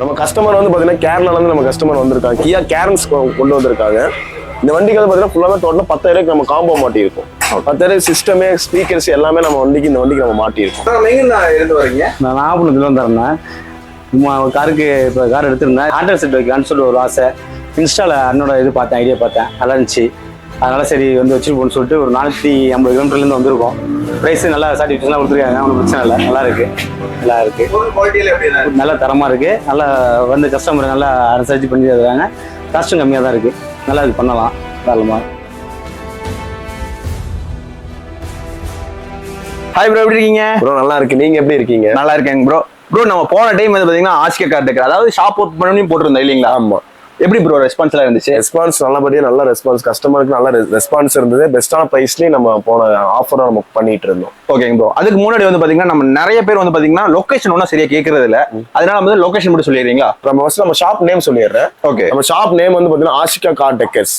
நம்ம கஸ்டமர் வந்து பார்த்தீங்கன்னா கேரளாலேருந்து நம்ம கஸ்டமர் வந்திருக்காங்க. கியா கேரன்ஸ் கொண்டு வந்திருக்காங்க. இந்த வண்டிக்கு வந்து பார்த்தீங்கன்னா ஃபுல்லாமே டோட்டலாக 10,000 நம்ம காம்போ மாட்டியிருக்கோம். 10,000 சிஸ்டமே ஸ்பீக்கர்ஸ் எல்லாமே நம்ம இந்த வண்டிக்கு நம்ம மாட்டியிருக்கோம். நீங்கள் இருந்து வரீங்க? நான் நாகப்பட்டினத்துல வந்துடுறேன். காருக்கு இப்போ கார் எடுத்திருந்தேன். ஆண்டர் செட் வைக்கலான்னு சொல்லி ஒரு ஆசை. இன்ஸ்டாவில் அண்ணோட இது பார்த்தேன், ஐடியா பார்த்தேன், நல்லா இருந்துச்சு. அதனால சரி வந்து வச்சுருப்போம்னு சொல்லிட்டு ஒரு 450 கிலோமீட்டர்லேருந்து வந்திருக்கோம். ப்ரைஸ் நல்லா சாட்டிஃபிகேஷன்லாம் கொடுத்துருக்காங்க, ஒன்றும் பிரச்சனை இல்லை, நல்லா இருக்கு. நல்லா தரமாக இருக்குது. நல்லா வந்து கஸ்டமர் நல்லா அனுசரிச்சு பண்ணி தருவாங்க. காஸ்ட்டும் கம்மியாக தான் இருக்குது. நல்லா இது பண்ணலாம் தாராளமாக. ஹாய் ப்ரோ, எப்படி இருக்கீங்க? ப்ரோ நல்லா இருக்கு. நீங்க எப்படி இருக்கீங்க? நல்லா இருக்கேங்க ப்ரோ. ப்ரோ நம்ம போன டைம் வந்து பாத்தீங்கன்னா ஆஸ்கே கார் டெக்கர், அதாவது ஷாப் ஓப்பன் பண்ணி போட்டிருந்தோம் இல்லைங்களா? ஆமா. எப்படி ப்ரோ ரெஸ்பான்ஸ் எல்லாம் இருந்துச்சு? ரெஸ்பான்ஸ் நல்லபடியா, நல்ல ரெஸ்பான்ஸ், கஸ்டமருக்கு நல்ல ரெஸ்பான்ஸ் இருந்தது. பெஸ்டான பிரைஸ்லயும் நம்ம போன ஆஃபரும் நம்ம பண்ணிட்டு இருந்தோம். ஓகேங்க ப்ரோ. அதுக்கு முன்னாடி வந்து பாத்தீங்கன்னா நம்ம நிறைய பேர் வந்து பாத்தீங்கன்னா லொகேஷன் ஒன்றும் சரியா கேட்கறது இல்ல. அதனால வந்து லொகேஷன் மட்டும் சொல்லிடுறீங்களா? நம்ம ஷாப் நேம் சொல்லிடுறேன். ஓகே. நம்ம ஷாப் நேம் வந்து பாத்தீங்கன்னா ஆஷிகா கார் டெக்கர்ஸ்.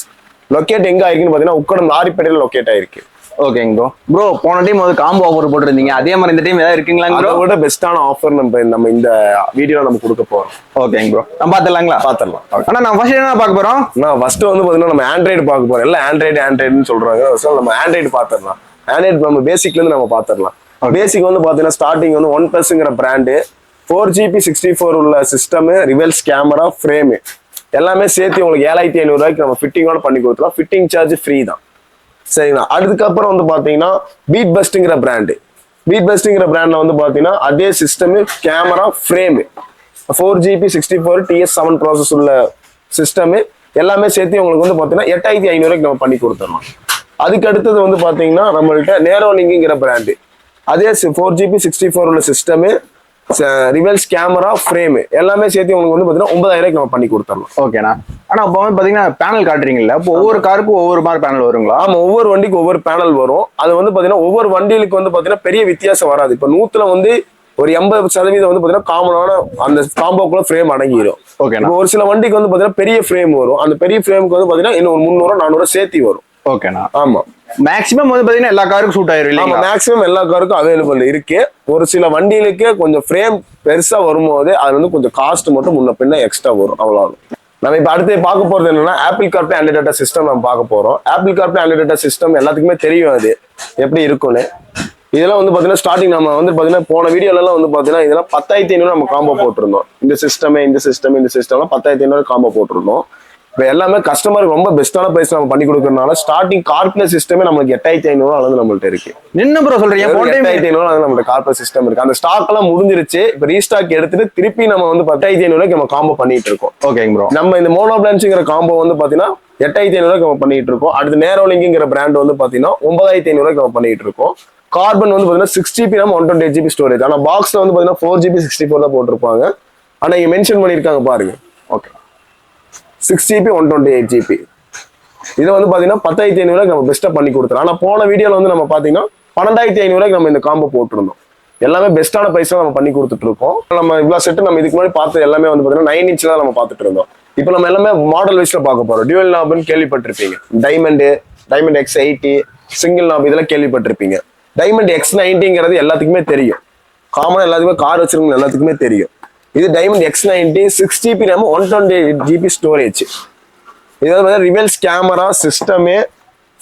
லொக்கேட் எங்க ஆயிருக்குன்னு பாத்தீங்கன்னா உக்கடம் லாரிப்பேட்டையில லொக்கேட் ஆயிருக்கு. ஓகேங்க ப்ரோ. ப்ரோ போன டைம் வந்து காம்போ ஆஃபர் போட்டுருந்தீங்க, அதே மாதிரி இந்த டைம் ஏதாவது இருக்குங்களா? அதை விட பெஸ்டான ஆஃபர் நம்ம இந்த வீடியோல நம்ம கொடுக்க போறோம். ஓகேங்க ப்ரோ. நம்ம பாத்துடலாங்களா? பாத்துடலாம். ஆனா நான் ஃபர்ஸ்ட் என்ன பார்க்க போறோம்? நான் ஃபர்ஸ்ட் வந்து பாத்தீங்கன்னா நம்ம ஆண்ட்ராய்டு பார்க்க போறோம். எல்லாம் ஆண்ட்ராய்டுன்னு சொல்றாங்க. நம்ம ஆண்ட்ராய்டு பாத்துடலாம். ஆண்ட்ராய்டு நம்ம பேசிக்ல இருந்து நம்ம பாத்துடலாம். பேசிக் வந்து பாத்தீங்கன்னா ஸ்டார்டிங் வந்து OnePlusங்கிற பிராண்டு, 4GB 64 உள்ள சிஸ்டம், ரிவர்ஸ் கேமரா, ஃப்ரேம் எல்லாமே சேர்த்து உங்களுக்கு 7,500 ரூபாய்க்கு நம்ம ஃபிட்டிங்கோட பண்ணி கொடுத்துலாம். ஃபிட்டிங் சார்ஜ் ஃப்ரீ தான். சரிங்களா? அதுக்கப்புறம் வந்து பாத்தீங்கன்னா பீட் பஸ்ட்ங்கிற பிராண்டு. பீட் பஸ்ட்ங்கிற பிராண்ட்ல வந்து பாத்தீங்கன்னா அதே system, camera, frame, 4GB 64 TS7 process உள்ள சிஸ்டம் எல்லாமே சேர்த்து உங்களுக்கு வந்து பாத்தீங்கன்னா 8,500 ரூபாய்க்கு நம்ம பண்ணி கொடுத்துடலாம். அதுக்கு அடுத்தது வந்து பாத்தீங்கன்னா நம்மள்ட்ட நேரோலிங்கிற பிராண்டு, அதே 4GB 64 உள்ள சிஸ்டம், ரிவர்ஸ் கேமரா, ஃப்ரேம் எல்லாமே சேர்த்து உங்களுக்கு வந்து பாத்தீங்கன்னா 9,000 ரூபாய்க்கு நம்ம பண்ணி கொடுத்துடலாம். ஓகேண்ணா. ஆனா இப்போ வந்து பாத்தீங்கன்னா பேனல் காட்டுறீங்கல்ல, இப்போ ஒவ்வொரு காருக்கும் ஒவ்வொரு மாதிரி பேனல் வருங்களா? ஆமா, ஒவ்வொரு வண்டிக்கு ஒவ்வொரு பேனல் வரும். அது வந்து பாத்தீங்கன்னா ஒவ்வொரு வண்டிகளுக்கு வந்து பாத்தீங்கன்னா பெரிய வித்தியாசம் வராது. இப்ப 100ல வந்து ஒரு 80% வந்து பாத்தீங்கன்னா காமனான அந்த காம்போக்குள்ள ஃப்ரேம் அடங்கிடும். ஓகே. இப்போ ஒரு சில வண்டிக்கு வந்து பாத்தீங்கன்னா பெரிய ஃப்ரேம் வரும். அந்த பெரிய ஃப்ரேமுக்கு வந்து பாத்தீங்கன்னா இன்னும் 300-400 சேர்த்தி வரும். ஓகேண்ணா. ஆமா. மேக்ஸிமம் வந்து பாத்தீங்கன்னா எல்லா காருக்கும் சூட் ஆயிரும் இல்லையா? மேக்ஸிமம் எல்லா காருக்கும் அவைலபிள் இருக்கு. ஒரு சில வண்டிகளுக்கு கொஞ்சம் ஃப்ரேம் பெருசா வரும்போது அது வந்து கொஞ்சம் காஸ்ட் மட்டும் முன்ன பின்ன எக்ஸ்ட்ரா வரும், அவ்வளவு. நம்ம இப்ப அடுத்து பார்க்க போறது என்னன்னா apple CarPlay Android data system நம்ம பார்க்க போறோம். Apple CarPlay Android data system எல்லாத்துக்குமே தெரியும் அது எப்படி இருக்கும்னு. இதெல்லாம் வந்து பாத்தீங்கன்னா ஸ்டார்டிங் நம்ம வந்து பாத்தீங்கன்னா போன வீடியோல எல்லாம் வந்து பாத்தீங்கன்னா இதெல்லாம் 10,500 நம்ம காம்போ போட்டிருந்தோம். இந்த சிஸ்டம்லாம் 10,500 காம்போ போட்டிருந்தோம். இப்போ எல்லாமே கஸ்டமருக்கு ரொம்ப பெஸ்டான பிரைஸ் நம்ம பண்ணி கொடுக்கறதுனால ஸ்டார்டிங் கார்ப்ளே சிஸ்டமே நமக்கு 8,500 அளவு நம்மள்ட்ட இருக்கு. என்ன ப்ரோ சொல்றீங்க? 8,500 அளவு நம்மளோட கார்ப்ளே சிஸ்டம் இருக்கு. அந்த ஸ்டாக் எல்லாம் முடிஞ்சிருச்சு. இப்போ ரீஸ்டாக் எடுத்துட்டு திருப்பி நம்ம வந்து 10,500 ரூபாய்க்கு நம்ம காம்போ பண்ணிட்டு இருக்கோம். ஓகேங்க ப்ரோ. நம்ம இந்த மோனோ பிளான்ஸுங்கிற காம்போ வந்து பாத்தீங்கன்னா 8,500 ரூபாய்க்கு நம்ம பண்ணிட்டு இருக்கோம். அடுத்து நேரோலிங்கிற பிராண்ட் வந்து பாத்தீங்கன்னா 9,500 ரூபாய்க்கு நம்ம பண்ணிட்டு இருக்கோம். கார்பன் வந்து பாத்தீங்கன்னா 6GB RAM 128GB ஸ்டோரேஜ். ஆனா பாக்ஸ்ல வந்து பாத்தீங்கன்னா 4GB 64 தான் போட்டிருப்பாங்க. ஆனா இங்க மென்ஷன் பண்ணிருக்காங்க பாருங்க. Okay, 6GB 128GB. இதை வந்து பாத்தீங்கன்னா 10,500 ரூபாய்க்கு நம்ம பெஸ்டா பண்ணி கொடுத்துறோம். ஆனா போன வீடியோல வந்து நம்ம பாத்தீங்கன்னா 12,500 ரூபாய்க்கு நம்ம இந்த காம்போ போட்டிருந்தோம். எல்லாமே பெஸ்டான பிரைஸ் நம்ம பண்ணி கொடுத்துட்டு இருக்கோம். நம்ம இவ்வளவு செட்டு நம்ம இதுக்கு முன்னாடி பார்த்து எல்லாமே வந்து பாத்தீங்கன்னா 9 inch தான் நம்ம பார்த்துட்டு இருந்தோம். இப்போ நம்ம எல்லாமே மாடல் வைஸ்ல பார்க்க போறோம். டியூவல் நாப்னு கேள்விப்பட்டிருப்பீங்க. டைமண்ட் X80, சிங்கிள் நாப் இதெல்லாம் கேள்விப்பட்டிருப்பீங்க. டைமண்ட் X90ங்கிறது எல்லாத்துக்குமே தெரியும். காமனா எல்லாத்துக்குமே கார் வச்சிருக்கவங்க எல்லாத்துக்குமே தெரியும். இது diamond X90 6GB RAM 128GB storage. இதாவது ரிவர்ஸ் கேமரா, சிஸ்டம்,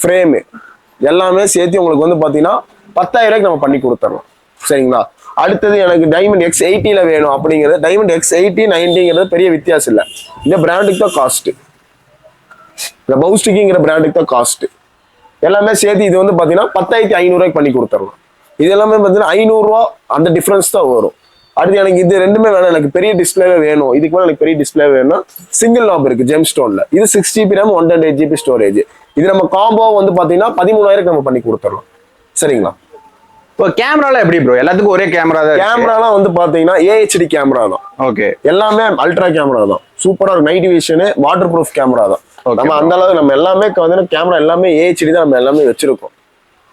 ஃப்ரேம் எல்லாமே சேர்த்து உங்களுக்கு வந்து பாத்தீங்கன்னா 10,000 ரூபாய்க்கு நம்ம பண்ணி கொடுத்துறோம். சரிங்களா? அடுத்தது எனக்கு டைமண்ட் X80ல வேணும் அப்படிங்கிறது. டைமண்ட் X80 90ங்கிறது பெரிய வித்தியாசம் இல்லை. இந்த பிராண்டுக்கு தான் காஸ்ட். இந்த பவுஸ்டிக்கிங்கிற பிராண்டுக்கு தான் காஸ்ட். எல்லாமே சேர்த்து இது வந்து பாத்தீங்கன்னா 10,500 ரூபாய்க்கு பண்ணி கொடுத்துடலாம். இது எல்லாமே பாத்தீங்கன்னா 500 ரூபா அந்த டிஃபரன்ஸ் தான் வரும். அடுத்து எனக்கு இது ரெண்டுமே வேணும், எனக்கு பெரிய டிஸ்பிளேவே வேணும். இதுக்கு மேலே எனக்கு பெரிய டிஸ்பிளே வேணும்னா சிங்கிள் நாப் இருக்கு ஜெம் ஸ்டோன்ல. இது 6GB RAM 128GB ஸ்டோரேஜ். இது நம்ம காம்போ வந்து பாத்தீங்கன்னா 13,000 நம்ம பண்ணி கொடுத்துடலாம். சரிங்களா? இப்போ கேமரால எப்படி ப்ரோ? எல்லாத்துக்கும் ஒரே கேமரா தான். கேமராலாம் வந்து பாத்தீங்கன்னா AHD கேமரா தான். ஓகே. எல்லாமே அல்ட்ரா கேமரா தான். சூப்பரா night vision, water proof camera தான். நம்ம அந்த அளவு நம்ம எல்லாமே வந்து கேமரா எல்லாமே AHD தான் நம்ம எல்லாமே வச்சிருக்கோம்.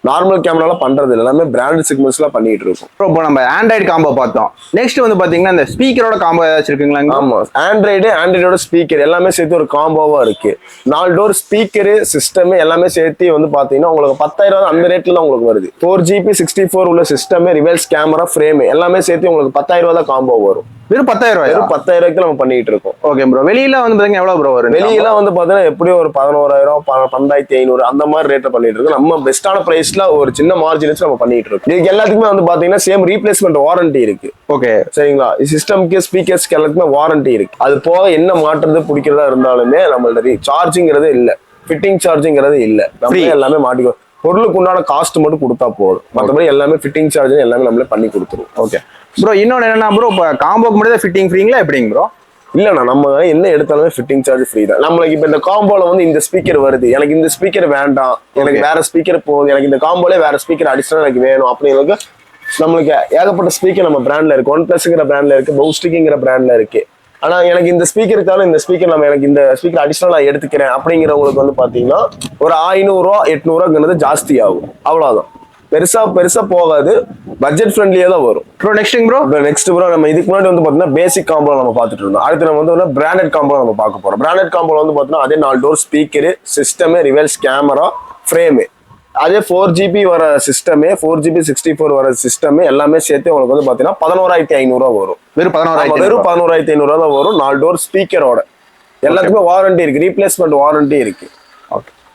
நார்மல் கேமரால பண்றது இல்லை, எல்லாமே பிராண்டட் செக்மெண்ட்ஸ்ல பண்ணிட்டு இருக்கோம். ப்ரோ இப்போ நம்ம ஆண்ட்ராய்டு காம்போ பார்த்தோம், நெக்ஸ்ட் வந்து பாத்தீங்கன்னா இந்த ஸ்பீக்கரோட காம்போ ஏதாச்சும் இருக்குங்களா? ஆமா, ஆண்ட்ராய்டோட ஸ்பீக்கர் எல்லாமே சேர்த்து ஒரு காம்போவா இருக்கு. 4 டோர் ஸ்பீக்கரு சிஸ்டம் எல்லாமே சேர்த்து வந்து பாத்தீங்கன்னா உங்களுக்கு 10,000 அந்த ரேட்ல தான் உங்களுக்கு வருது. 4GB 64 உள்ள சிஸ்டம், ரிவர்ஸ் கேமரா, ஃப்ரேம் எல்லாமே சேர்த்து உங்களுக்கு 10,000 தான் காம்போ வரும். வெறும் 10,000? வெறும் 10,000 நம்ம பண்ணிட்டு இருக்கோம். Okay bro. வெளியில வந்து பாத்தீங்கன்னா எவ்வளவு ப்ரோ வரும்? வெளியில வந்து பாத்தீங்கன்னா எப்படியும் ஒரு 11,000 12,500 அந்த மாதிரி ரேட்ல பண்ணிட்டு இருக்கோம். நம்ம பெஸ்டான பிரைஸ்ல ஒரு சின்ன மார்ஜின் வச்சு நம்ம பண்ணிட்டு இருக்கோம். இதுக்கு எல்லாத்துக்குமே வந்து பாத்தீங்கன்னா சேம் ரீப்ளேஸ்மெண்ட் வாரண்டி இருக்கு. ஓகே சரிங்களா? சிஸ்டம்க்கு ஸ்பீக்கர்ஸ்க்கு எல்லாத்துக்குமே வாரண்டி இருக்கு. அது போக என்ன மாற்றுறது பிடிக்கிறதா இருந்தாலுமே நம்மள்ட்ட சார்ஜிங்கிறது இல்ல, ஃபிட்டிங் சார்ஜிங்கிறது இல்ல, நம்ம எல்லாமே மாட்டிக்கோ, பொருளுக்கு உண்டான காஸ்ட் மட்டும் கொடுத்தா போதும். மற்றபடி எல்லாமே ஃபிட்டிங் சார்ஜ் எல்லாமே நம்மளே பண்ணி கொடுத்துருவோம். Okay bro. இன்னொன்னு என்னன்னா ப்ரோ, இப்போ காம்போக்கு மட்டும் ஃபிட்டிங் ஃப்ரீங்களா எப்படிங்க ப்ரோ? இல்லண்ணா, நம்ம என்ன எடுத்தாலுமே ஃபிட்டிங் சார்ஜ் ஃப்ரீ தான். நம்மளுக்கு இப்ப இந்த காம்போல வந்து இந்த ஸ்பீக்கர் வருது, எனக்கு இந்த ஸ்பீக்கர் வேண்டாம், எனக்கு வேற ஸ்பீக்கர் போகுது, எனக்கு இந்த காம்போல வேற ஸ்பீக்கர் அடிஷனல் எனக்கு வேணும் அப்படிங்கிறது நம்மளுக்கு ஏகப்பட்ட ஸ்பீக்கர் நம்ம பிராண்ட்ல இருக்கு. OnePlusங்கிற பிராண்ட்ல இருக்கு, பவுஸ்டிக்ங்கிற பிராண்ட்ல இருக்கு. ஆனா எனக்கு இந்த ஸ்பீக்கர் தவிர இந்த ஸ்பீக்கர் எனக்கு இந்த ஸ்பீக்கர் அடிஷனலா எடுத்துக்கிறேன் அப்படிங்கிறவங்களுக்கு வந்து பாத்தீங்கன்னா ஒரு 500 800 ஜாஸ்தி ஆகும். அவ்வளவுதான், பெருசா போகாது, பட்ஜெட் ஃப்ரெண்ட்லியா தான் வரும். ப்ரோ நெக்ஸ்ட் ப்ரோ நம்ம இதுக்கு முன்னாடி வந்து பாத்தீங்கன்னா பேசிக் காம்போ நம்ம பார்த்துட்டு இருந்தோம். அடுத்து நம்ம வந்து பிராண்டட் காம்போ நம்ம பார்க்க போறோம். பிராண்டட் காம்போல வந்து பாத்தீங்கன்னா அதே 4 door speaker system, reverse camera, frame, அதே 4GB வர சிஸ்டம், 4GB 64 வர சிஸ்டம் எல்லாமே சேர்த்து உங்களுக்கு வந்து பாத்தீங்கன்னா 11,500 வரும். வெறும் 11,500 தான் வரும். 4 டோர் ஸ்பீக்கரோட எல்லாத்துக்குமே வாரண்டி இருக்கு, ரீப்ளேஸ்மெண்ட் வாரண்டி இருக்கு.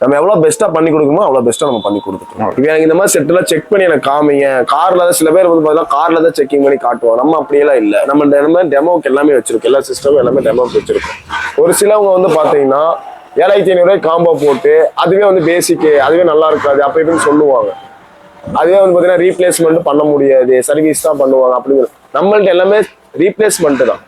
நம்ம எவ்வளவு பெஸ்டா பண்ணி கொடுக்கணுமோ அவ்வளவு பெஸ்டா நம்ம பண்ணி கொடுத்துட்டோம். இப்போ எனக்கு இந்த மாதிரி செட் எல்லாம் செக் பண்ணி எனக்கு காமிங்க. கார்ல தான் சில பேர் வந்து பாத்தீங்கன்னா கார்ல தான் செக்கிங் பண்ணி காட்டுவோம். நம்ம அப்படியெல்லாம் இல்ல, நம்ம டெமோக்கு எல்லாமே வச்சிருக்கோம், எல்லா சிஸ்டமும் எல்லாமே டெமோக்கு வச்சிருக்கோம். ஒரு சிலவங்க வந்து பாத்தீங்கன்னா 7,500 காம்போ போட்டு அதுவே வந்து பேசிக், அதுவே நல்லா இருக்காது அப்ப இப்படின்னு சொல்லுவாங்க. அதுவே வந்து பாத்தீங்கன்னா ரீப்ளேஸ்மெண்ட் பண்ண முடியாது, சர்வீஸ் தான் பண்ணுவாங்க அப்படிங்கிற. நம்மள்ட்ட எல்லாமே ரீப்ளேஸ்மெண்ட் தான்.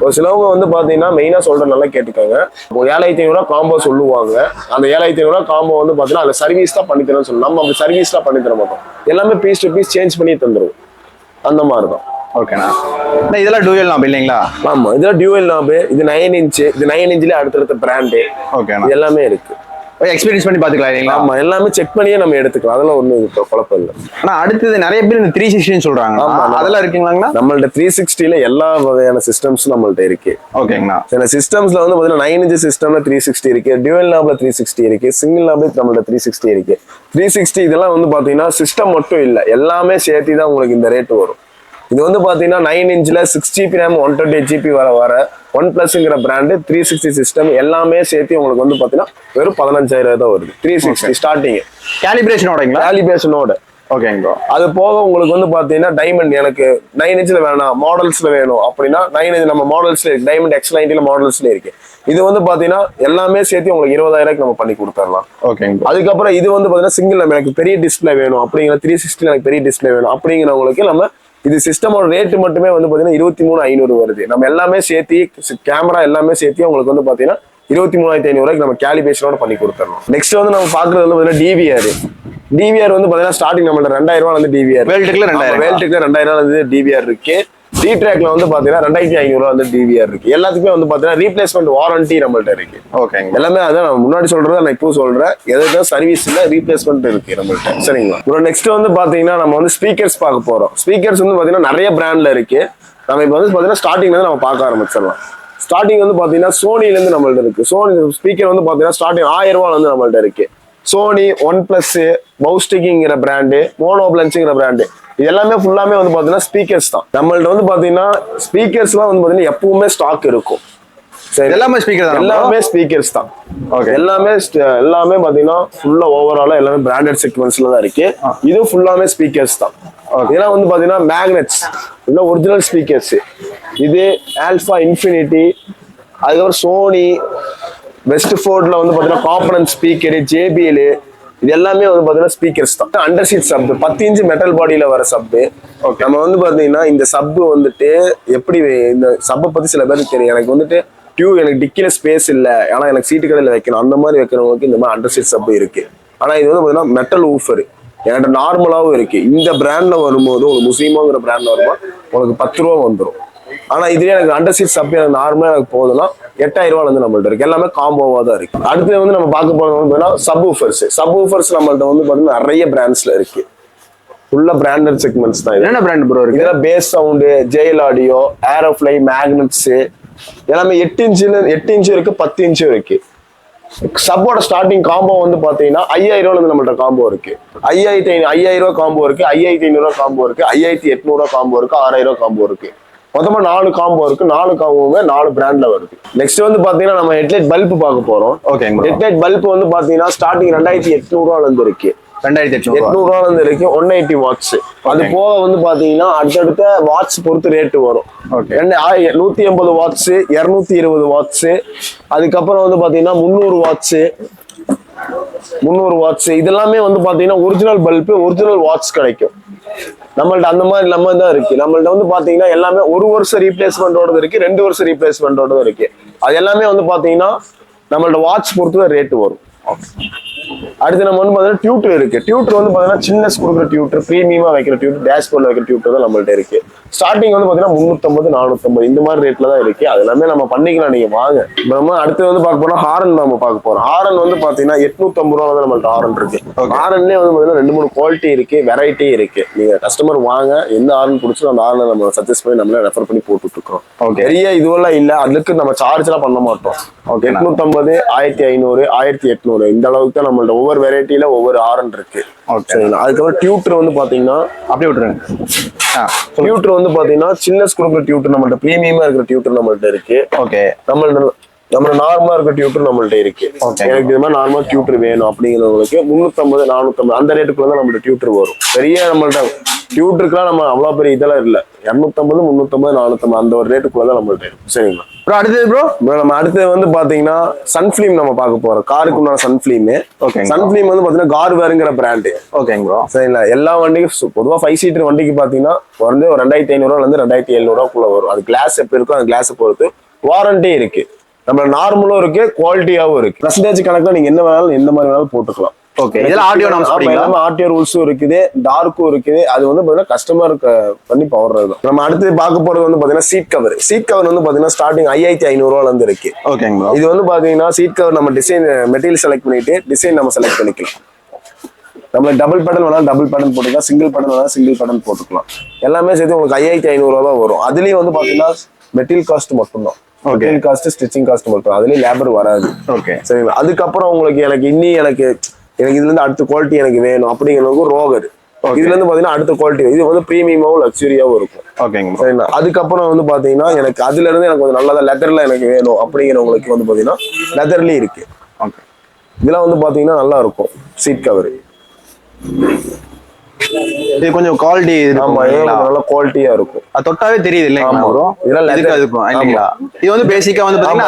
ஒரு சிலவங்க வந்து பாத்தீங்கன்னா மெயினா சொல்ற நல்லா கேட்டுக்காங்க, 7,500 காம்போ சொல்லுவாங்க. அந்த 7,500 காம்போ வந்து பாத்தீங்கன்னா அந்த சர்வீஸ் தான் பண்ணி தரோம்னு சொல்லுவோம். நம்ம அப்படி சர்வீஸ்லாம் பண்ணி தர மாட்டோம், எல்லாமே பீஸ் டு பீஸ் சேஞ்ச் பண்ணி தந்துருவோம். அந்த மாதிரி தான். ஓகேண்ணா. இதெல்லாம் டூயல் நாப் இல்லைங்களா? ஆமா, இதெல்லாம் டியூவல் நாப். இது 9 இன்ச், இது 9 இன்ச்லயே அடுத்தடுத்த பிராண்டு. ஓகேண்ணா. இது எல்லாமே இருக்கு, எக்ஸ்பீரியன்ஸ் பண்ணி பாத்துக்கலாம் இல்லைங்களா? ஆமா, எல்லாமே செக் பண்ணியே நம்ம எடுத்துக்கலாம், அதெல்லாம் ஒண்ணும் குழப்பம் இல்லை. ஆனா அடுத்தது நிறைய பேர் இந்த 360 சொல்றாங்க, அதெல்லாம் இருக்குங்களா? நம்மள்ட்ட 360ல எல்லா வகையான சிஸ்டம்ஸும் நம்மள்ட்ட இருக்கு. ஓகேங்கண்ணா. சில சிஸ்டம்ஸ்ல வந்து பாத்தீங்கன்னா 9 இன்ச் சிஸ்டம்ல 360 இருக்கு, டியூவல் நாப்ல 360 இருக்கு, சிங்கிள் நாப்ல நம்மள்ட்ட 360 இருக்கு. 360 இதெல்லாம் வந்து பாத்தீங்கன்னா சிஸ்டம் மட்டும் இல்ல, எல்லாமே சேர்த்து தான் உங்களுக்கு இந்த ரேட் வரும். இது வந்து பாத்தீங்கன்னா 9 இன்ச்ல 6GB RAM 128GB வர OnePlusங்கிற பிராண்டு 360 சிஸ்டம் எல்லாமே சேர்த்து உங்களுக்கு வந்து பாத்தீங்கன்னா வெறும் 15,000 தான் வருது. 360 ஸ்டார்டிங் கேலிபிரேஷனோட. ஓகேங்க. அது போக உங்களுக்கு வந்து பாத்தீங்கன்னா டைமண்ட், எனக்கு 9 இன்ச்ல வேணாம், மாடல்ஸ்ல வேணும் அப்படின்னா 9 இன்ச் நம்ம மாடல்ஸ்ல இருக்கு, டைமண்ட் X90 மாடல்ஸ்ல இருக்கு. இது வந்து பாத்தீங்கன்னா எல்லாமே சேர்த்து உங்களுக்கு 20,000 நம்ம பண்ணி கொடுத்துடலாம். ஓகேங்க. அதுக்கப்புறம் இது வந்து பாத்தீங்கன்னா சிங்கிள், நம்ம எனக்கு பெரிய டிஸ்பிளே வேணும் அப்படிங்கிற 360 எனக்கு பெரிய டிஸ்பிளே வேணும் அப்படிங்கிறவங்களுக்கு நம்ம இது சிஸ்டமோட ரேட்டு மட்டுமே வந்து பாத்தீங்கன்னா 23,500 வருது. நம்ம எல்லாமே சேர்த்து கேமரா எல்லாமே சேர்த்து உங்களுக்கு வந்து பாத்தீங்கன்னா 23,500 நம்ம கேலிபிரேஷனோட பண்ணி கொடுத்துடணும். நெக்ஸ்ட் வந்து நம்ம பாக்குறது வந்து பாத்தீங்கன்னா டிவிஆர் வந்து பாத்தீங்கன்னா ஸ்டார்டிங் நம்மள்ட்ட 2,000 வந்து டிவிஆர், வேல்டெக்ல 2,000 வந்து டிவிஆர் இருக்கு. ட்ராக்ல வந்து பாத்தீங்கன்னா 2,500 வந்து டிவிஆர் இருக்கு. எல்லாத்துக்குமே வந்து பாத்தீங்கன்னா ரீப்ளேஸ்மெண்ட் வாரண்டி நம்மள்ட்ட இருக்கு. ஓகேங்க. எல்லாமே அதான் நான் முன்னாடி சொல்றதை நான் இப்போ சொல்றேன், எதாவது சர்வீஸ் இல்ல, ரீப்ளேஸ்மெண்ட் இருக்கு நம்மள்ட்ட. சரிங்களா? அப்புறம் நெக்ஸ்ட் வந்து பாத்தீங்கன்னா நம்ம வந்து ஸ்பீக்கர்ஸ் பார்க்க போறோம். ஸ்பீக்கர்ஸ் வந்து பாத்தீங்கன்னா நிறைய பிராண்ட்ல இருக்கு. நம்ம இப்போ வந்து பாத்தீங்கன்னா ஸ்டார்டிங்ல இருந்து நம்ம பார்க்க ஆரம்பிச்சிடலாம். ஸ்டார்டிங் வந்து பாத்தீங்கன்னா சோனில இருந்து நம்மள்ட்ட இருக்கு. சோனி ஸ்பீக்கர் வந்து பாத்தீங்கன்னா ஸ்டார்டிங் 1000 வந்து நம்மள்ட்ட இருக்கு. சோனி, OnePlus, பவுஸ்டிக்ங்கிற பிராண்டு, மோனோபிளன்ஸ்ங்கிற பிராண்டு, இது எல்லாமே ஃபுல்லாமே வந்து பாத்தீங்கன்னா ஸ்பீக்கர்ஸ் தான். நம்மள்ட்ட வந்து பாத்தீங்கன்னா ஸ்பீக்கர்ஸ்லாம் வந்து பாத்தீங்கன்னா எப்பவுமே ஸ்டாக் இருக்கும். எல்லாமே ஸ்பீக்கர் தான், எல்லாமே ஸ்பீக்கர்ஸ் தான். ஓகே. எல்லாமே பாத்தீங்கன்னா ஃபுல்லா ஓவராலா எல்லாமே பிராண்டட் செக்மெண்ட்ஸ்ல தான் இருக்கு. இது ஃபுல்லாமே ஸ்பீக்கர்ஸ் தான். இதெல்லாம் வந்து பாத்தீங்கன்னா மேக்னெட்ஸ், இதெல்லாம் ஒரிஜினல் ஸ்பீக்கர்ஸ். இது ஆல்பா இன்ஃபினிட்டி, அதுக்கப்புறம் சோனி, வெஸ்ட்ஃபோர்ட்ல வந்து பாத்தீங்கன்னா காம்பனன்ட் ஸ்பீக்கர், JBL, இது எல்லாமே வந்து பாத்தீங்கன்னா ஸ்பீக்கர்ஸ் தான். Under seat sub 10 inch metal பாடியில வர சப்பு. நம்ம வந்து பாத்தீங்கன்னா இந்த சப்பு வந்துட்டு எப்படி, இந்த சப்பை பத்தி சில பேருக்கு தெரியும். எனக்கு வந்துட்டு எனக்கு டிக்கில ஸ்பேஸ் இல்ல, ஆனா எனக்கு சீட்டு கடையில வைக்கணும், அந்த மாதிரி வைக்கிறவங்களுக்கு இந்த மாதிரி அண்டர் சீட் சப் இருக்கு. ஆனா இது வந்து பாத்தீங்கன்னா மெட்டல் ஊஃபர் என்கிட்ட நார்மலாவும் இருக்கு. இந்த பிராண்ட்ல வரும்போது உங்களுக்கு முஸ்லீமோங்கிற பிராண்ட்ல வரும்போது உங்களுக்கு 10 ரூபா வந்துடும். ஆனா இதுவே எனக்கு அண்டர் சீட் சப் எனக்கு நார்மலா எனக்கு போகுதுன்னா 8,000 வந்து நம்மள்ட்ட இருக்கு. எல்லாமே காம்போவா தான் இருக்கு. அடுத்து வந்து நம்ம பார்க்க போறது வந்து பாத்தீங்கன்னா சப் ஊஃபர்ஸ் நம்மள்ட்ட வந்து பாத்தீங்கன்னா நிறைய பிராண்ட்ஸ்ல இருக்கு. உள்ள பிராண்டட் செக்மெண்ட்ஸ் தான். என்ன பிராண்ட் ப்ரோ இருக்கு? இதெல்லாம் பேஸ் சவுண்டு, ஜெயில் ஆடியோ, ஏரோஃப்ளை, மேக்னெட்ஸ் எல்லாமே 8 இன்ச் இருக்கு, 10 இன்ச் இருக்கு. சப்போட ஸ்டார்டிங் காம்போ வந்து பாத்தீங்கன்னா 5,000 வந்து நம்மள்ட்ட காம்போ இருக்கு. 5,000 காம்போ இருக்கு, 5,500 காம்போ இருக்கு, 5,800 காம்போ இருக்கு, 6,000 காம்போ இருக்கு. மொத்தமா 4 காம்போ இருக்கு. 4 காம்போவுமே 4 பிராண்ட்ல வருது. நெக்ஸ்ட் வந்து பாத்தீங்கன்னா நம்ம ஹெட்லைட் பல்ப் பார்க்க போறோம். ஓகேங்க. ஹெட்லைட் பல்ப் வந்து பாத்தீங்கன்னா ஸ்டார்டிங் 2,800 இருந்து இருக்கு. 2,800 இருந்து இருக்கு. 180 வாட்ஸ். அது போக வந்து பாத்தீங்கன்னா அடுத்தடுத்த வாட்ஸ் பொறுத்து ரேட்டு வரும். 180 வாட்ஸ், 220 வாட்ஸ், அதுக்கப்புறம் வந்து பாத்தீங்கன்னா 300 வாட்ஸ். இதெல்லாமே வந்து பாத்தீங்கன்னா ஒரிஜினல் பல்ப், ஒரிஜினல் வாட்ஸ் கிடைக்கும் நம்மள்ட்ட. அந்த மாதிரி நம்ம தான் இருக்கு. நம்மள்ட்ட வந்து பாத்தீங்கன்னா எல்லாமே 1 வருஷம் ரீப்ளேஸ்மெண்டோட இருக்கு, 2 வருஷம் ரீப்ளேஸ்மெண்டோட இருக்கு. அது எல்லாமே வந்து பாத்தீங்கன்னா நம்மள்ட்ட வாட்ச் பொறுத்து தான் ரேட்டு வரும். அடுத்து நம்ம வந்து பாத்தீங்கன்னா டியூட்டர் இருக்கு. டியூட்டர் வந்து பாத்தீங்கன்னா சின்ன கொடுக்குற டியூட்டர், பிரீமியமா வைக்கிற டியூட்டர், டேஷ்போர்ட்ல வைக்கிற டியூட்டர் தான் நம்மள்ட்ட இருக்கு. ஸ்டார்டிங் வந்து பாத்தீங்கன்னா 350, 450 இந்த மாதிரி ரேட்ல தான் இருக்கு. அது எல்லாமே நம்ம பண்ணிக்கலாம், நீங்க வாங்க. நம்ம அடுத்து வந்து பார்க்க போறோம் ஹாரன். நம்ம பார்க்க போறோம் ஹாரன் வந்து பாத்தீங்கன்னா 850 வந்து நம்மள்ட்ட ஹாரன் இருக்கு. ஹாரன்லயே வந்து பாத்தீங்கன்னா 2-3 குவாலிட்டி இருக்கு, வெரைட்டி இருக்கு. நீங்க கஸ்டமர் வாங்க, எந்த ஹாரன் பிடிச்சோ அந்த ஹாரனை நம்ம சஜஸ்ட் பண்ணி நம்மளே ரெஃபர் பண்ணி போட்டுட்டு இருக்கோம். பெரிய இதுவெல்லாம் இல்ல, அதுக்கு நம்ம சார்ஜ் எல்லாம் பண்ண மாட்டோம். 850, 1,500, 1,800 இந்த அளவுக்கு தான் நம்மள்ட்ட. ஒவ்வொரு வெரைட்டில ஒவ்வொரு ஹாரன் இருக்கு. சரிங்களா. அதுக்கப்புறம் டியூட்டர் வந்து பாத்தீங்கன்னா அப்படியே விட்டுருங்க. டியூட்டர் வந்து பாத்தீங்கன்னா சின்ன கொடுக்குற டியூட்டர் நம்மள்ட்ட, பிரீமியமா இருக்கிற டியூட்டர் நம்மள்ட்ட இருக்கு. ஓகே. நம்ம நார்மலா இருக்க டியூட்டர் நம்மள்ட்ட இருக்கு. எனக்கு இது மாதிரி நார்மலா டியூட்டர் வேணும் அப்படிங்கிறவங்களுக்கு 350, 450 அந்த ரேட்டுக்குள்ள தான் நம்மள்ட்ட டியூட்டர் வரும். பெரிய நம்மள்ட்ட டியூட்டருக்குலாம் நம்ம அவ்வளவு பெரிய இதெல்லாம் இல்ல. 250, 350, 450 அந்த ஒரு ரேட்டுக்குள்ள தான் நம்மள்ட்ட இருக்கும். சரிங்களா. ப்ரோ அடுத்தது ப்ரோ நம்ம அடுத்து வந்து பாத்தீங்கன்னா சன்ஃபிலிம் நம்ம பார்க்க போறோம். காருக்கு உண்டான சன்ஃபிலிம். சன்ஃபிலிம் வந்து பாத்தீங்கன்னா கார்வேர்ங்கிற பிராண்டு. ஓகேங்க ப்ரோ. சரிங்களா. எல்லா வண்டிக்கும் பொதுவா 5 சீட்டர் வண்டிக்கு பாத்தீங்கன்னா வந்து ஒரு 2,500 இருந்து 2,700 ரூபாய்க்குள்ள வரும். அது கிளாஸ் எப்படி இருக்கும், அந்த கிளாஸ் பொறுத்து வாரண்டி இருக்கு. நம்ம நார்மலும் இருக்கு, குவாலிட்டியாவும் இருக்கு. பர்சன்டேஜ் கணக்குல நீங்க என்ன வேணாலும் எந்த மாதிரி வேணாலும் போட்டுக்கலாம். ஓகே. இதெல்லாம் ஆடியோ நாம்ஸ் படிங்களா? ஆடியோ ரூல்ஸும் இருக்குது, டார்க்கும் இருக்குது. அது வந்து பாத்தீங்கன்னா கஸ்டமருக்கு பண்ணி பவர்றது. நம்ம அடுத்து பார்க்க போறது வந்து பாத்தீங்கன்னா சீட் கவர். சீட் கவர் வந்து பாத்தீங்கன்னா ஸ்டார்டிங் 5,500 இருந்து இருக்கு. ஓகேங்க. இது வந்து பாத்தீங்கன்னா சீட் கவர் நம்ம டிசைன் மெட்டீரியல் செலக்ட் பண்ணிட்டு டிசைன் நம்ம செலக்ட் பண்ணிக்கலாம். நம்ம டபுள் பேட்டர்ன் வேணாலும் டபுள் பேட்டர்ன் போட்டுக்கலாம், சிங்கிள் பேட்டர்ன் வேணாலும் சிங்கிள் பேட்டர்ன் போட்டுக்கலாம். எல்லாமே சேர்த்து உங்களுக்கு 5,500 தான் வரும். அதுலயும் வந்து பாத்தீங்கன்னா மெட்டீரியல் காஸ்ட் மட்டும்தான். மெட்டீரியல் காஸ்ட், ஸ்டிச்சிங் காஸ்ட் மட்டும், அதுலயும் லேபர் வராது. ஓகே. சரிங்களா. அதுக்கப்புறம் உங்களுக்கு எனக்கு இதுல இருந்து அடுத்த குவாலிட்டி எனக்கு வேணும் அப்படிங்கிறவங்க ரோகர். இதுல இருந்து பாத்தீங்கன்னா அடுத்த குவாலிட்டி இது வந்து பிரீமியமாவும் லக்ஸுரியாவும் இருக்கும். ஓகேங்க. சரிங்களா. அதுக்கப்புறம் வந்து பாத்தீங்கன்னா எனக்கு அதுல இருந்து எனக்கு கொஞ்சம் நல்லதா லெதர்ல எனக்கு வேணும் அப்படிங்கிறவங்களுக்கு வந்து பாத்தீங்கன்னா லெதர்லயும் இருக்கு. ஓகே. இதெல்லாம் வந்து பாத்தீங்கன்னா நல்லா இருக்கும் சீட் கவர். இது கொஞ்சம் குவாலிட்டி நல்ல குவாலிட்டியா இருக்கும். அது தொட்டாவே தெரியுது இல்லைங்களா ப்ரோ? இதெல்லாம் இருக்கும் இல்லைங்களா? இது வந்து பேசிக்கா வந்து பாத்தீங்கன்னா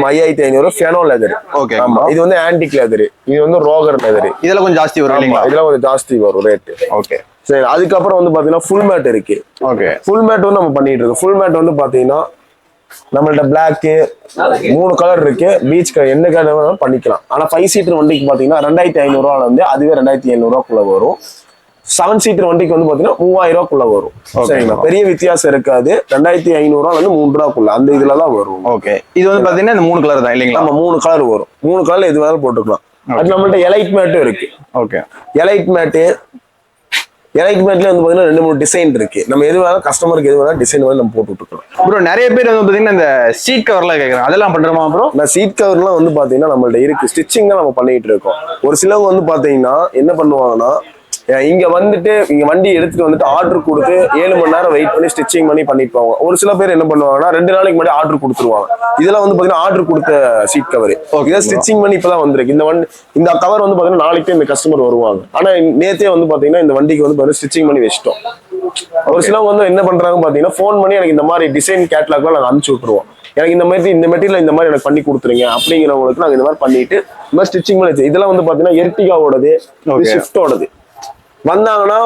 5,500 ஃபெனோ லெதர். ஓகே. ஆமா. இது வந்து ஆன்டிக் லெதர், இது வந்து ரோகர் லெதர். இதெல்லாம் கொஞ்சம் ஜாஸ்தி வரும் இல்லைங்களா? இதெல்லாம் கொஞ்சம் ஜாஸ்தி வரும் ரேட். ஓகே. சரி. அதுக்கப்புறம் வந்து பாத்தீங்கன்னா ஃபுல் மேட் இருக்கு. ஓகே. ஃபுல் மேட் வந்து நம்ம பண்ணிட்டு இருக்கோம். ஃபுல் மேட் வந்து பாத்தீங்கன்னா நம்மள்ட்ட பிளாக் 3 கலர் இருக்கு. பீச் கலர் எந்த கலர் வேணாலும் பண்ணிக்கலாம். ஆனா 5 சீட்டர் வண்டிக்கு பாத்தீங்கன்னா 2,500 வந்து அதுவே 2,700 வரும். 7 சீட்டர் வண்டிக்கு வந்து பாத்தீங்கன்னா 3,000 வரும். சரிங்களா. பெரிய வித்தியாசம் இருக்காது. 2,500 வந்து 3 ரூபாய்க்குள்ள அந்த இதுலதான் வரும். ஓகே. இது வந்து பாத்தீங்கன்னா இந்த 3 கலர் தான் இல்லைங்களா? நம்ம 3 கலர் வரும். 3 கலர்ல எது வேணாலும் போட்டுக்கலாம். அது நம்மள்ட்ட எலைட் மேட்டும் இருக்கு. ஓகே. எலைட் மேட்ல வந்து பாத்தீங்கன்னா 2-3 டிசைன் இருக்கு. நம்ம எது வேணாலும் கஸ்டமருக்கு எது வேணாலும் டிசைன் வந்து நம்ம போட்டு விட்டுக்கலாம். ப்ரோ நிறைய பேர் வந்து பாத்தீங்கன்னா இந்த சீட் கவர்லாம் கேக்குறாங்க, அதெல்லாம் பண்றோமா ப்ரோ? நான் சீட் கவர்லாம் வந்து பாத்தீங்கன்னா நம்மள்ட்ட இருக்கு. ஸ்டிச்சிங் தான் நம்ம பண்ணிட்டு இருக்கோம். ஒரு சிலவங்க வந்து பாத்தீங்கன்னா என்ன பண்ணுவாங்கன்னா இங்க வந்துட்டு இங்க வண்டி எடுத்துட்டு வந்துட்டு ஆர்டர் கொடுத்து 7 மணி நேரம் வெயிட் பண்ணி ஸ்டிச்சிங் பண்ணிப்பாங்க. ஒரு சில பேர் என்ன பண்ணுவாங்கன்னா 2 நாளைக்கு முன்னாடி ஆர்டர் கொடுத்துருவாங்க. இதெல்லாம் வந்து பாத்தீங்கன்னா ஆர்டர் கொடுத்த சீட் கவர். இதை ஸ்டிச்சிங் பண்ணி இப்பதான் வந்திருக்கு. இந்த கவர் வந்து பாத்தீங்கன்னா நாளைக்கு இந்த கஸ்டமர் வருவாங்க. ஆனா நேத்தே வந்து பாத்தீங்கன்னா இந்த வண்டிக்கு வந்து பாத்தீங்கன்னா ஸ்டிச்சிங் பண்ணி வச்சிட்டோம். ஒரு சிலவங்க வந்து என்ன பண்றாங்க பாத்தீங்கன்னா போன் பண்ணி எனக்கு இந்த மாதிரி டிசைன் கேட்லாக்லாம் நாங்க அனுப்பிச்சு விட்டுருவோம். எனக்கு இந்த மெட்டீரியல் இந்த மாதிரி எனக்கு பண்ணி கொடுத்துருங்க அப்படிங்கிறவங்களுக்கு நாங்க இந்த மாதிரி பண்ணிட்டு இந்த மாதிரி ஸ்டிச்சிங் பண்ணி. இதெல்லாம் வந்து பாத்தீங்கன்னா எர்டிகாவோடது, ஷிஃப்டோடது. வந்தாங்கன்னா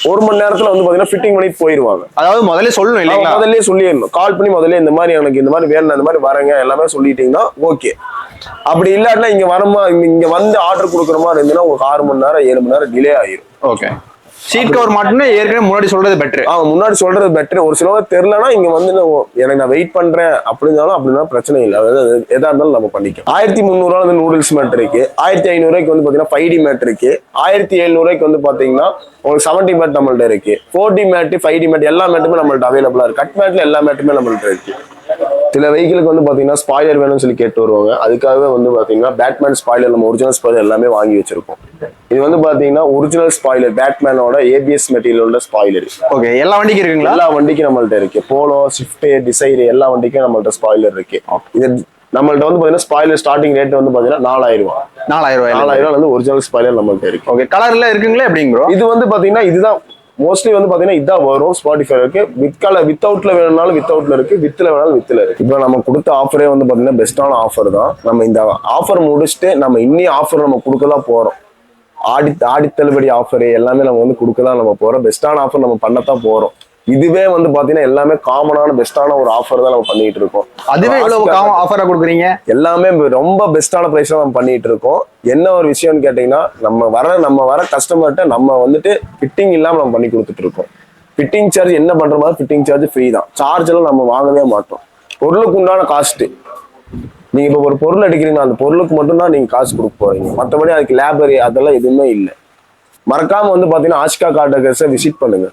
1 மணி நேரத்துல வந்து பாத்தீங்கன்னா ஃபிட்டிங் பண்ணி போயிருவாங்க. அதாவது முதல்ல சொல்லணும் இல்லைங்களா? முதல்ல சொல்லிடணும். கால் பண்ணி முதல்ல இந்த மாதிரி எனக்கு இந்த மாதிரி வேணும், இந்த மாதிரி வரேங்க எல்லாமே சொல்லிட்டீங்கன்னா ஓகே. அப்படி இல்லாட்டினா இங்க வந்து ஆர்டர் கொடுக்குற மாதிரி இருந்ததுன்னா உங்களுக்கு 6 மணி நேரம் 7 மணி நேரம் டிலே ஆயிரும். ஓகே. சீட் கவர் மாட்டோம்னா ஏற்கனவே முன்னாடி சொல்றது பெட்டர். முன்னாடி சொல்றது பெட்டர். ஒரு சிலவங்க தெரியலன்னா இங்க வந்து எனக்கு நான் வெயிட் பண்றேன் அப்படின்னாலும் அப்படின்னா பிரச்சனை இல்லை. அதாவது எதா இருந்தாலும் நம்ம பண்ணிக்கலாம். 1300 வந்து நூடுல்ஸ் மேட் இருக்கு. 1500 வந்து பாத்தீங்கன்னா 5D மேட் இருக்கு. 1700 வந்து பாத்தீங்கன்னா உங்களுக்கு 70 மேட் நம்மள்ட்ட இருக்கு. 4D மேட் 5D மேட் எல்லா மேட்டுமே நம்மள்ட்ட அவைலபிளா இருக்கு. கட் மேட்ல எல்லா மேட்டுமே நம்மள்ட்ட இருக்கு. சில வெஹிக்கிளுக்கு வந்து பாத்தீங்கன்னா ஸ்பாய்லர் வேணும்னு சொல்லி கேட்டு வருவாங்க. அதுக்காகவே வந்து பாத்தீங்கன்னா பேட்மேன் ஸ்பாய்லர், நம்ம ஒரிஜினல் ஸ்பாய்லர் எல்லாமே வாங்கி வச்சிருக்கோம். இது வந்து பாத்தீங்கன்னா ஒரிஜினல் ஸ்பாய்லர், பேட்மேனோட ABS மெட்டீரியலோட ஸ்பாய்லர். ஓகே, எல்லா வண்டிக்கும் இருக்குங்களா? எல்லா வண்டிக்கும் நம்மள்ட்ட இருக்கு. போலோ, ஸ்விஃப்ட், டிசைர் எல்லா வண்டிக்கும் நம்மள்ட்ட ஸ்பாய்லர் இருக்கு. இது நம்மள்ட்ட வந்து பாத்தீங்கன்னா ஸ்பாய்லர் ஸ்டார்டிங் ரேட் வந்து பாத்தீங்கன்னா 4000 ரூபாய். 4000 வந்து ஒரிஜினல் ஸ்பாய்லர் நம்மள்ட்ட இருக்கு. ஓகே, கலர்ல இருக்குங்களா எப்படிங்க ப்ரோ? இது வந்து பாத்தீங்கன்னா இதுதான் மோஸ்ட்லி வந்து பாத்தீங்கன்னா இதான் வரும். ஸ்பாட்டிஃபை இருக்கு. வித்தவுட்ல வேணும்னாலும் வித்தவுட்ல இருக்கு, வித்துல வேணாலும் வித்துல இருக்கு. இப்போ நம்ம கொடுத்த ஆஃபரே வந்து பாத்தீங்கன்னா பெஸ்டான ஆஃபர் தான். நம்ம இந்த ஆஃபர் முடிச்சுட்டு நம்ம இன்னும் ஆஃபர் நம்ம கொடுக்கலாம் போறோம். ஆடி தள்ளுபடி ஆஃபர் எல்லாமே நம்ம வந்து கொடுக்கலாம் நம்ம போறோம். பெஸ்டான ஆஃபர் நம்ம பண்ணத்தான் போறோம். இதுவே வந்து பாத்தீங்கன்னா எல்லாமே காமனான பெஸ்டான ஒரு ஆஃபர் தான் நம்ம பண்ணிட்டு இருக்கோம். அதுவே இவ்வளவு ஆஃபரா கொடுக்குறீங்க? எல்லாமே ரொம்ப பெஸ்டான பிரைஸ் நம்ம பண்ணிட்டு இருக்கோம். என்ன ஒரு விஷயம்னு கேட்டீங்கன்னா நம்ம வர கஸ்டமர்கிட்ட நம்ம வந்துட்டு ஃபிட்டிங் இல்லாம நம்ம பண்ணி கொடுத்துட்டு இருக்கோம். ஃபிட்டிங் சார்ஜ் என்ன பண்ற மாதிரி ஃபிட்டிங் சார்ஜ் ஃப்ரீ தான். சார்ஜ் எல்லாம் நம்ம வாங்கவே மாட்டோம். பொருளுக்கு உண்டான காஸ்ட். நீங்க இப்போ ஒரு பொருள் எடுக்கிறீங்கன்னா அந்த பொருளுக்கு மட்டும் தான் நீங்க காசு கொடுக்க போறீங்க. மற்றபடி அதுக்கு லேபர் அதெல்லாம் எதுவுமே இல்லை. மறக்காம வந்து பாத்தீங்கன்னா ஆஷ்கா கார்டர்ஸை விசிட் பண்ணுங்க.